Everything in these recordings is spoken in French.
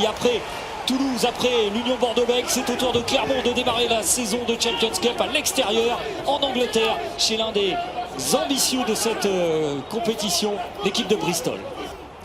Bézi, après Toulouse, après l'Union Bordeaux-Bègles, c'est au tour de Clermont de démarrer la saison de Champions Cup à l'extérieur, en Angleterre, chez l'un des ambitieux de cette compétition, l'équipe de Bristol.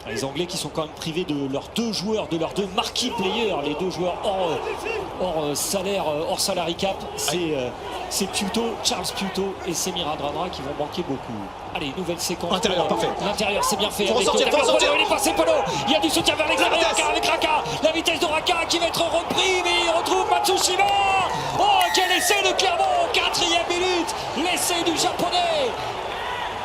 Les Anglais qui sont quand même privés de leurs deux joueurs, de leurs deux marquee players, les deux joueurs hors salaire, hors salary cap, c'est Piuto, Charles Piuto et Semir Radradra qui vont manquer beaucoup. Allez, nouvelle séquence. Intérieur, parfait. L'intérieur, c'est bien fait. Faut ressortir. Il est passé Polo. Il y a du soutien vers l'extérieur avec Raka. La vitesse de Raka qui va être repris, mais il retrouve Matsushima. Oh, quel essai de Clermont, 4e minute. L'essai du japonais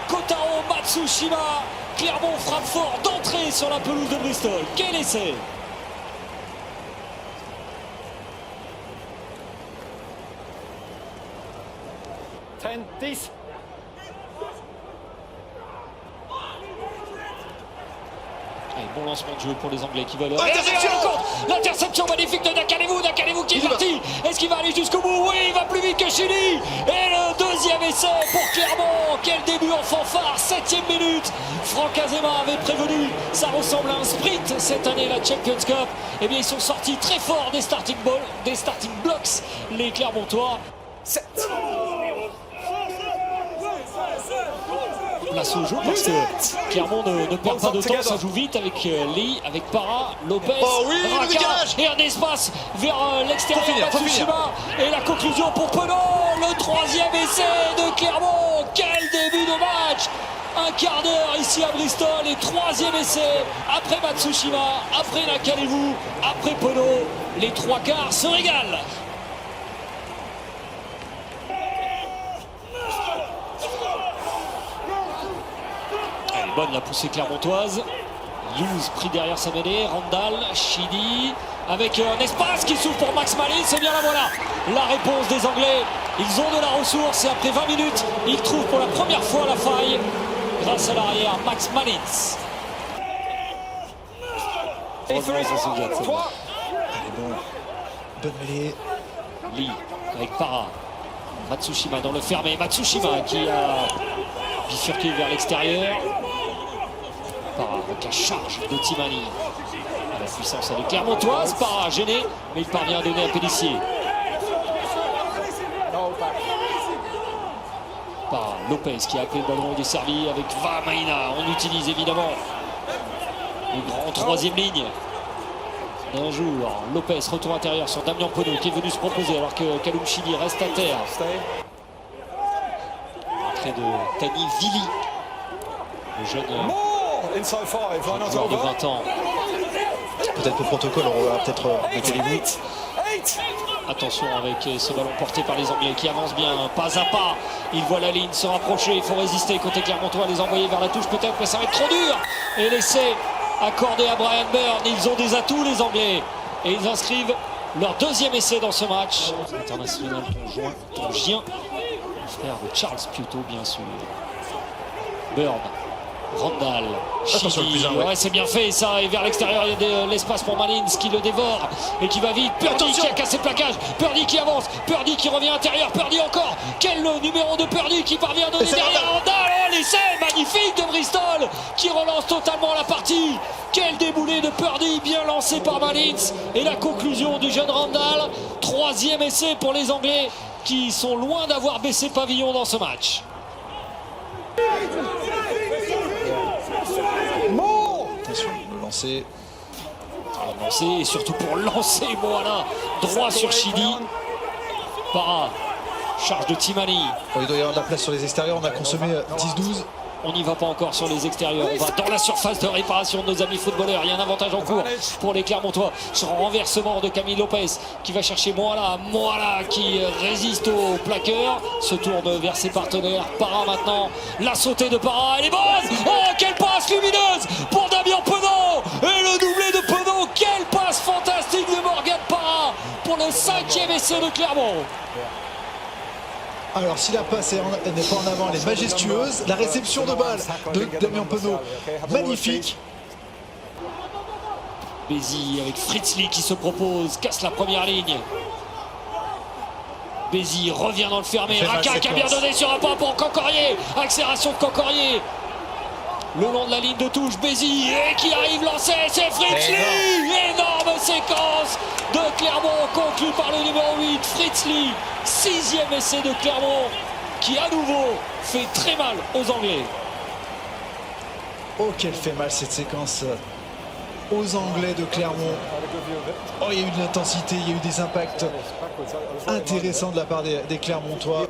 Kotaro Matsushima. Clermont frappe fort d'entrée sur la pelouse de Bristol. Quel essai! Allez, bon lancement de jeu pour les Anglais qui veulent... L'interception magnifique de Nakalevou qui est parti. Est-ce qu'il va aller jusqu'au bout? Oui, il va plus vite que Chili. Et le deuxième essai pour Clermont. Quel début en fanfare, 7e minute. Franck Azema avait prévenu, ça ressemble à un sprint cette année, la Champions Cup. Eh bien, ils sont sortis très fort des starting blocks, les Clermontois. 7. Place au jeu parce que Clermont ne perd pas de temps, ça joue vite avec Lee, avec Para, Lopez, Raka, et un espace vers l'extérieur, Matsushima, et la conclusion pour Penaud, le 3e essai de Clermont. Quel début de match! Un quart d'heure ici à Bristol et 3e essai après Matsushima, après Nakalevou, après Penaud. Les trois quarts se régalent. Bonne la poussée clermontoise. Hughes pris derrière sa mêlée. Randall, Chidi avec un espace qui s'ouvre pour Max Malins. C'est bien, la voilà. La réponse des Anglais. Ils ont de la ressource et après 20 minutes, ils trouvent pour la première fois la faille grâce à l'arrière Max Malins. Bonne mêlée. Lee avec Para. Matsushima dans le fermé. Matsushima qui a bifurqué vers l'extérieur. Para avec la charge de Timani. À la puissance de Clermontoise. Para gêné, mais il parvient à donner à Pélissier. Para Lopez qui a appelé le ballon et desservi avec Vamaina. On utilise évidemment le grand 3e ligne. Un jour, Lopez, retour intérieur sur Damien Penaud qui est venu se proposer alors que Kaloum Chili reste à terre. Entrée de Tani Vili, le jeune joueur de 20 ans. Peut-être pour protocole, on va peut-être Nakalevou. Attention avec ce ballon porté par les Anglais qui avancent bien, pas à pas. Ils voient la ligne se rapprocher, il faut résister côté Clermontois, les envoyer vers la touche peut-être, mais ça va être trop dur. Et l'essai accordé à Brian Byrne. Ils ont des atouts, les Anglais, et ils inscrivent leur 2e essai dans ce match. International tongien, frère de Charles Piuto bien sûr. Byrne, Randall, Chidi, ouais, c'est bien fait ça, et vers l'extérieur il y a l'espace pour Malins qui le dévore et qui va vite. Purdy qui a cassé le plaquage, Purdy qui avance, Purdy qui revient intérieur, Purdy encore. Quel numéro de Purdy qui parvient à donner derrière Randall. Oh, l'essai magnifique de Bristol qui relance totalement la partie. Quel déboulé de Purdy, bien lancé par Malins, et la conclusion du jeune Randall. 3e essai pour les Anglais qui sont loin d'avoir baissé pavillon dans ce match. Attention, le lancer. Et surtout pour lancer, voilà, droit sur Chidi. Para, charge de Timani. Oh, il doit y avoir de la place sur les extérieurs, on a consommé 10-12. On n'y va pas encore sur les extérieurs, on va dans la surface de réparation de nos amis footballeurs. Il y a un avantage en cours pour les Clermontois sur un renversement de Camille Lopez qui va chercher Moala qui résiste au plaqueur, se tourne vers ses partenaires. Para maintenant, la sautée de Para, elle est bonne. Oh, quelle passe lumineuse pour Damien Penaud, et le doublé de Penaud. Quelle passe fantastique de Morgan Para pour le 5e essai de Clermont. Alors si la passe n'est pas en avant, elle est majestueuse. La réception de balle de Damien Penaud, magnifique. Bézi avec Fritzli qui se propose, casse la première ligne. Bézi revient dans le fermé. Raka qui a bien donné sur un pas pour Cancorier. Accélération de Cancorier. le long de la ligne de touche, Béziers qui arrive lancé, c'est Fritz Lee. Énorme séquence de Clermont conclue par le numéro 8, Fritz Lee. 6e essai de Clermont qui à nouveau fait très mal aux Anglais. Oh, qu'elle fait mal cette séquence aux Anglais de Clermont. Oh, il y a eu de l'intensité, il y a eu des impacts intéressants de la part des Clermontois.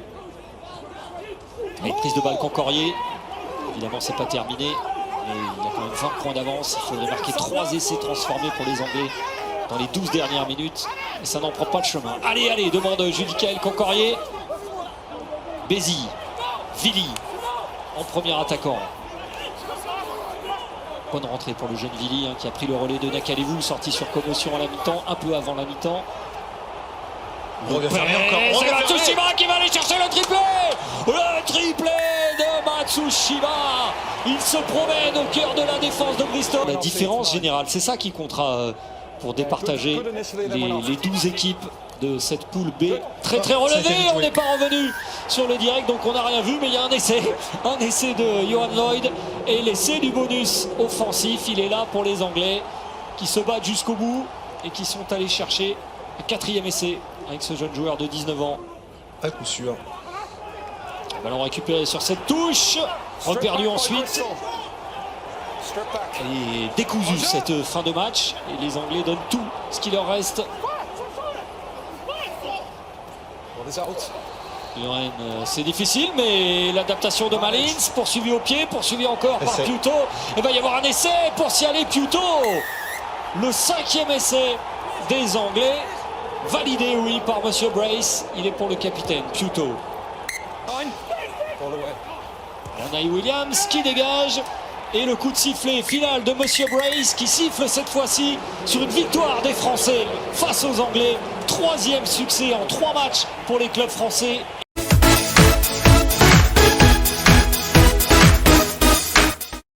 Et une prise de balle Concorier. Évidemment, c'est pas terminé. Mais il y a quand même 20 points d'avance. Il faudrait marquer 3 essais transformés pour les Anglais dans les 12 dernières minutes. Et ça n'en prend pas de chemin. Allez, allez, demande Judicaël Concorier. Bézi, Vili en premier attaquant. Bonne rentrée pour le jeune Vili qui a pris le relais de Nakalevou, sorti sur commotion à la mi-temps, un peu avant la mi-temps. C'est Matsushima qui va aller chercher le triplé. Le triplé de Matsushima. Il se promène au cœur de la défense de Bristol. La différence générale, c'est ça qui comptera pour départager les 12 équipes de cette poule B. Très relevé, on n'est pas revenu sur le direct, donc on n'a rien vu, mais il y a un essai de Johan Lloyd et l'essai du bonus offensif. Il est là pour les Anglais qui se battent jusqu'au bout et qui sont allés chercher un 4e essai avec ce jeune joueur de 19 ans. À coup sûr. Ballon récupéré sur cette touche, reperdu ensuite. Et décousu cette fin de match. Et les Anglais donnent tout ce qui leur reste. C'est difficile, mais l'adaptation de Malins, poursuivi au pied, poursuivi encore par Piuto. Il va y avoir un essai pour s'y aller, Piuto. Le 5e essai des Anglais. Validé, oui, par Monsieur Brace. Il est pour le capitaine, Piuto. Anaï Williams qui dégage. Et le coup de sifflet final de Monsieur Brace qui siffle cette fois-ci sur une victoire des Français face aux Anglais. 3e succès en 3 matchs pour les clubs français.